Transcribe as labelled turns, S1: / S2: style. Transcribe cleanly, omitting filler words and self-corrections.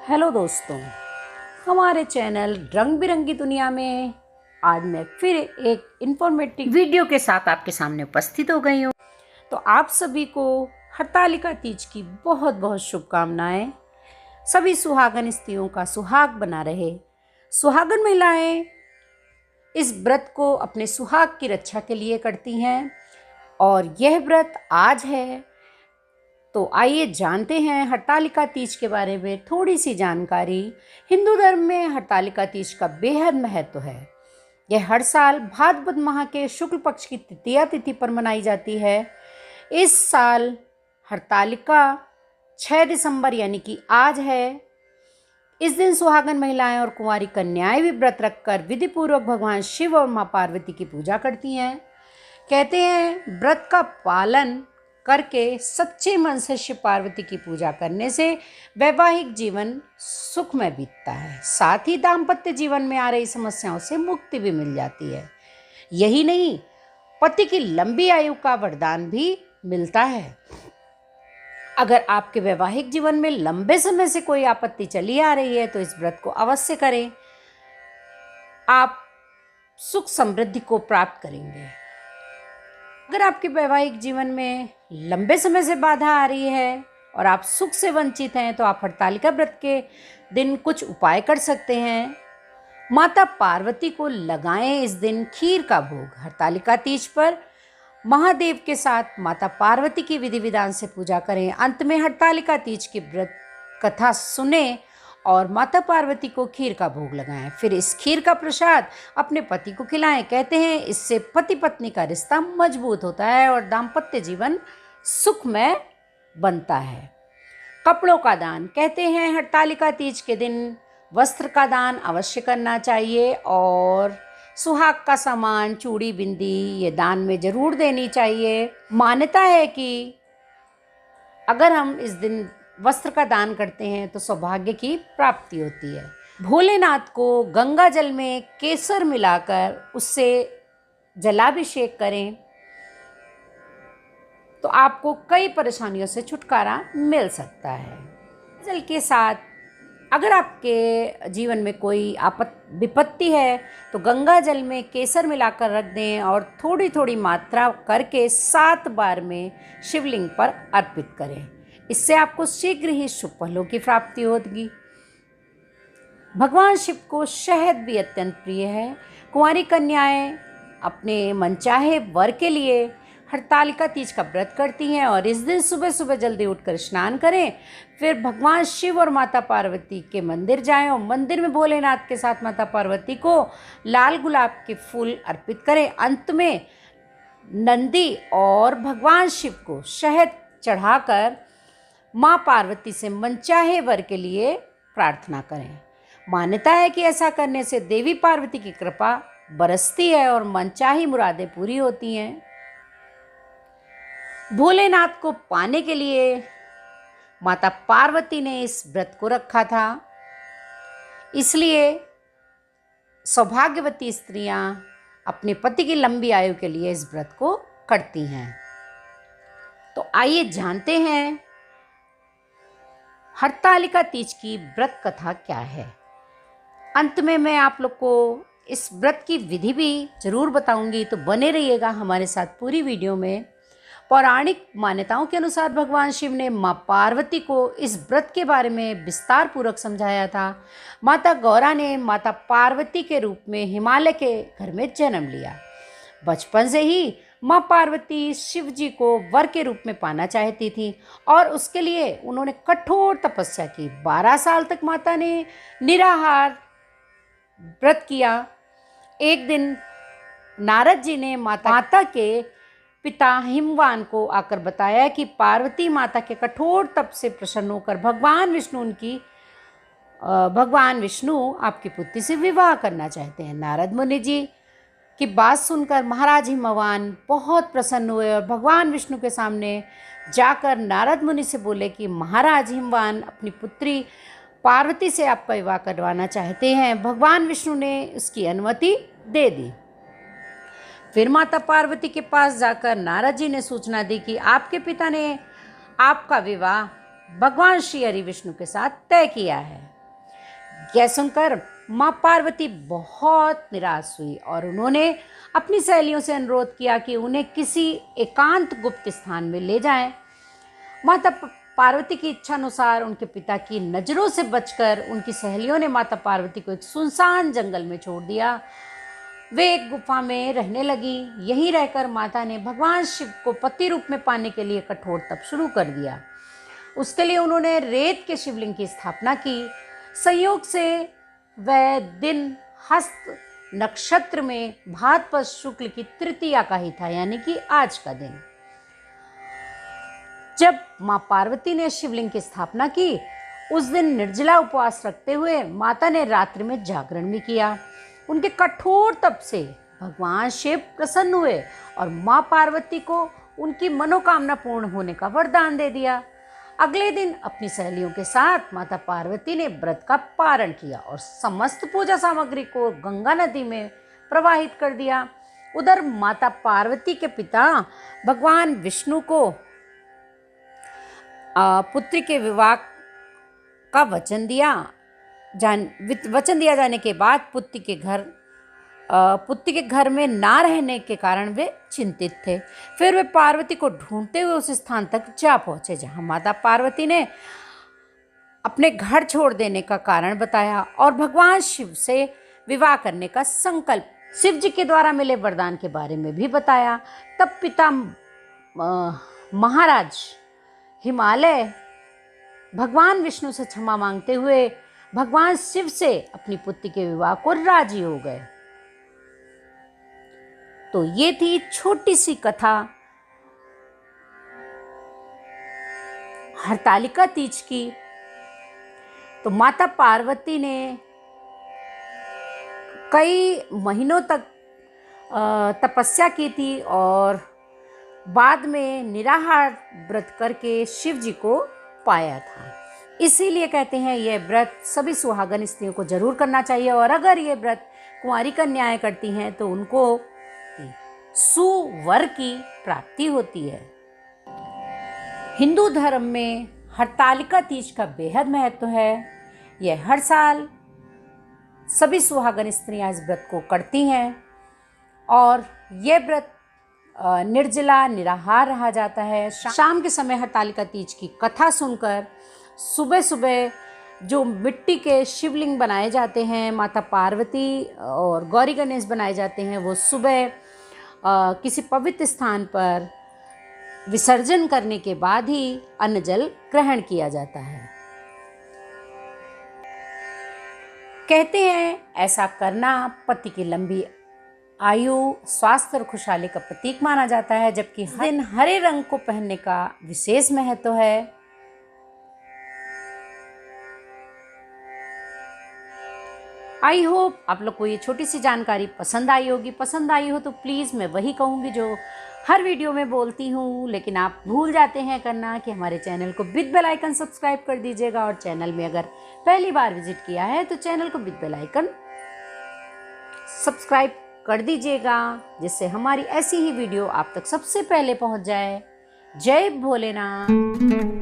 S1: Hello दोस्तों, हमारे channel रंग बिरंगी दुनिया में आज मैं फिर एक इन्फॉर्मेटिव वीडियो के साथ आपके सामने उपस्थित हो गई हूँ। तो आप सभी को हरतालिका तीज की बहुत बहुत शुभकामनाएं। सभी सुहागन स्त्रियों का सुहाग बना रहे। सुहागन महिलाएं इस व्रत को अपने सुहाग की रक्षा के लिए करती हैं और यह व्रत आज है। तो आइए जानते हैं हरतालिका तीज के बारे में थोड़ी सी जानकारी। हिंदू धर्म में हरतालिका तीज का बेहद महत्व है। यह हर साल भाद्रपद माह के शुक्ल पक्ष की तृतीया तिथि पर मनाई जाती है। इस साल हरतालिका 6 दिसंबर यानी कि आज है। इस दिन सुहागन महिलाएं और कुंवारी कन्याएं भी व्रत रखकर विधिपूर्वक भगवान शिव और मां पार्वती की पूजा करती हैं। कहते हैं व्रत का पालन करके सच्चे मन से शिव पार्वती की पूजा करने से वैवाहिक जीवन सुखमय बीतता है। साथ ही दाम्पत्य जीवन में आ रही समस्याओं से मुक्ति भी मिल जाती है। यही नहीं, पति की लंबी आयु का वरदान भी मिलता है। अगर आपके वैवाहिक जीवन में लंबे समय से कोई आपत्ति चली आ रही है तो इस व्रत को अवश्य करें। आप सुख समृद्धि को प्राप्त करेंगे। अगर आपके वैवाहिक जीवन में लंबे समय से बाधा आ रही है और आप सुख से वंचित हैं तो आप हरतालिका व्रत के दिन कुछ उपाय कर सकते हैं। माता पार्वती को लगाएं इस दिन खीर का भोग। हरतालिका तीज पर महादेव के साथ माता पार्वती की विधि विधान से पूजा करें। अंत में हरतालिका तीज की व्रत कथा सुने और माता पार्वती को खीर का भोग लगाएं। फिर इस खीर का प्रसाद अपने पति को खिलाएं। कहते हैं इससे पति पत्नी का रिश्ता मजबूत होता है और दाम्पत्य जीवन सुखमय बनता है। कपड़ों का दान। कहते हैं हरतालिका तीज के दिन वस्त्र का दान अवश्य करना चाहिए और सुहाग का सामान, चूड़ी, बिंदी ये दान में जरूर देनी चाहिए। मान्यता है कि अगर हम इस दिन वस्त्र का दान करते हैं तो सौभाग्य की प्राप्ति होती है। भोलेनाथ को गंगा जल में केसर मिलाकर उससे जलाभिषेक करें तो आपको कई परेशानियों से छुटकारा मिल सकता है। जल के साथ अगर आपके जीवन में कोई विपत्ति है तो गंगा जल में केसर मिलाकर रख दें और थोड़ी थोड़ी मात्रा करके 7 बार में शिवलिंग पर अर्पित करें। इससे आपको शीघ्र ही शुभ फलों की प्राप्ति होगी। भगवान शिव को शहद भी अत्यंत प्रिय है। कुंवारी कन्याएं अपने मनचाहे वर के लिए हरतालिका तीज का व्रत करती हैं और इस दिन सुबह सुबह जल्दी उठकर स्नान करें। फिर भगवान शिव और माता पार्वती के मंदिर जाएं और मंदिर में भोलेनाथ के साथ माता पार्वती को लाल गुलाब के फूल अर्पित करें। अंत में नंदी और भगवान शिव को शहद चढ़ाकर माँ पार्वती से मनचाहे वर के लिए प्रार्थना करें। मान्यता है कि ऐसा करने से देवी पार्वती की कृपा बरसती है और मनचाही मुरादें पूरी होती हैं। भोलेनाथ को पाने के लिए माता पार्वती ने इस व्रत को रखा था, इसलिए सौभाग्यवती स्त्रियां अपने पति की लंबी आयु के लिए इस व्रत को करती हैं। तो आइए जानते हैं हरतालिका तीज की व्रत कथा क्या है। अंत में मैं आप लोग को इस व्रत की विधि भी जरूर बताऊंगी, तो बने रहिएगा हमारे साथ पूरी वीडियो में। पौराणिक मान्यताओं के अनुसार भगवान शिव ने मां पार्वती को इस व्रत के बारे में विस्तार पूर्वक समझाया था। माता गौरा ने माता पार्वती के रूप में हिमालय के घर में जन्म लिया। बचपन से ही मां पार्वती शिव जी को वर के रूप में पाना चाहती थी और उसके लिए उन्होंने कठोर तपस्या की। 12 साल तक माता ने निराहार व्रत किया। एक दिन नारद जी ने माता के पिता हिमवान को आकर बताया कि पार्वती माता के कठोर तप से प्रसन्न होकर भगवान विष्णु आपकी पुत्री से विवाह करना चाहते हैं। नारद मुनि जी की बात सुनकर महाराज हिमवान बहुत प्रसन्न हुए और भगवान विष्णु के सामने जाकर नारद मुनि से बोले कि महाराज हिमवान अपनी पुत्री पार्वती से आपका विवाह करवाना चाहते हैं। भगवान विष्णु ने उसकी अनुमति दे दी। फिर माता पार्वती के पास जाकर नारद जी ने सूचना दी कि आपके पिता ने आपका विवाह भगवान श्री हरि विष्णु के साथ तय किया है। यह सुनकर माँ पार्वती बहुत निराश हुई और उन्होंने अपनी सहेलियों से अनुरोध किया कि उन्हें किसी एकांत गुप्त स्थान में ले जाएं। माता पार्वती की इच्छा अनुसार उनके पिता की नजरों से बचकर उनकी सहेलियों ने माता पार्वती को एक सुनसान जंगल में छोड़ दिया। वे एक गुफा में रहने लगी। यहीं रहकर माता ने भगवान शिव को पति रूप में पाने के लिए कठोर तप शुरू कर दिया। उसके लिए उन्होंने रेत के शिवलिंग की स्थापना की। संयोग से वह दिन हस्त नक्षत्र में भाद्रपद शुक्ल की तृतीया का ही था, यानी कि आज का दिन। जब मां पार्वती ने शिवलिंग की स्थापना की, उस दिन निर्जला उपवास रखते हुए माता ने रात्रि में जागरण भी किया। उनके कठोर तप से भगवान शिव प्रसन्न हुए और मां पार्वती को उनकी मनोकामना पूर्ण होने का वरदान दे दिया। अगले दिन अपनी सहेलियों के साथ माता पार्वती ने व्रत का पारण किया और समस्त पूजा सामग्री को गंगा नदी में प्रवाहित कर दिया। उधर माता पार्वती के पिता भगवान विष्णु को पुत्री के विवाह का वचन दिया जाने के बाद पुत्री के घर में ना रहने के कारण वे चिंतित थे। फिर वे पार्वती को ढूंढते हुए उस स्थान तक जा पहुंचे जहां माता पार्वती ने अपने घर छोड़ देने का कारण बताया और भगवान शिव से विवाह करने का संकल्प, शिव जी के द्वारा मिले वरदान के बारे में भी बताया। तब पिता महाराज हिमालय भगवान विष्णु से क्षमा मांगते हुए भगवान शिव से अपनी पुत्री के विवाह को राजी हो गए। तो ये थी छोटी सी कथा हरतालिका तीज की। तो माता पार्वती ने कई महीनों तक तपस्या की थी और बाद में निराहार व्रत करके शिव जी को पाया था। इसीलिए कहते हैं यह व्रत सभी सुहागन स्त्रियों को जरूर करना चाहिए और अगर ये व्रत कुंवारी कन्याएं करती हैं तो उनको सुवर की प्राप्ति होती है। हिंदू धर्म में हरतालिका तीज का बेहद महत्व है। यह हर साल सभी सुहागन स्त्रियां इस व्रत को करती हैं और यह व्रत निर्जला निराहार रहा जाता है। शाम के समय हरतालिका तीज की कथा सुनकर सुबह सुबह जो मिट्टी के शिवलिंग बनाए जाते हैं, माता पार्वती और गौरी गणेश बनाए जाते हैं, वो सुबह किसी पवित्र स्थान पर विसर्जन करने के बाद ही अन्न जल ग्रहण किया जाता है। कहते हैं ऐसा करना पति की लंबी आयु, स्वास्थ्य और खुशहाली का प्रतीक माना जाता है, जबकि इस दिन हरे रंग को पहनने का विशेष महत्व है। आई होप आप लोग को ये छोटी सी जानकारी पसंद आई होगी। पसंद आई हो तो प्लीज़ मैं वही कहूँगी जो हर वीडियो में बोलती हूँ, लेकिन आप भूल जाते हैं करना कि हमारे चैनल को विद बेल आइकन सब्सक्राइब कर दीजिएगा और चैनल में अगर पहली बार विजिट किया है तो चैनल को विद बेल आइकन सब्सक्राइब कर दीजिएगा, जिससे हमारी ऐसी ही वीडियो आप तक सबसे पहले पहुँच जाए। जय भोलेनाथ।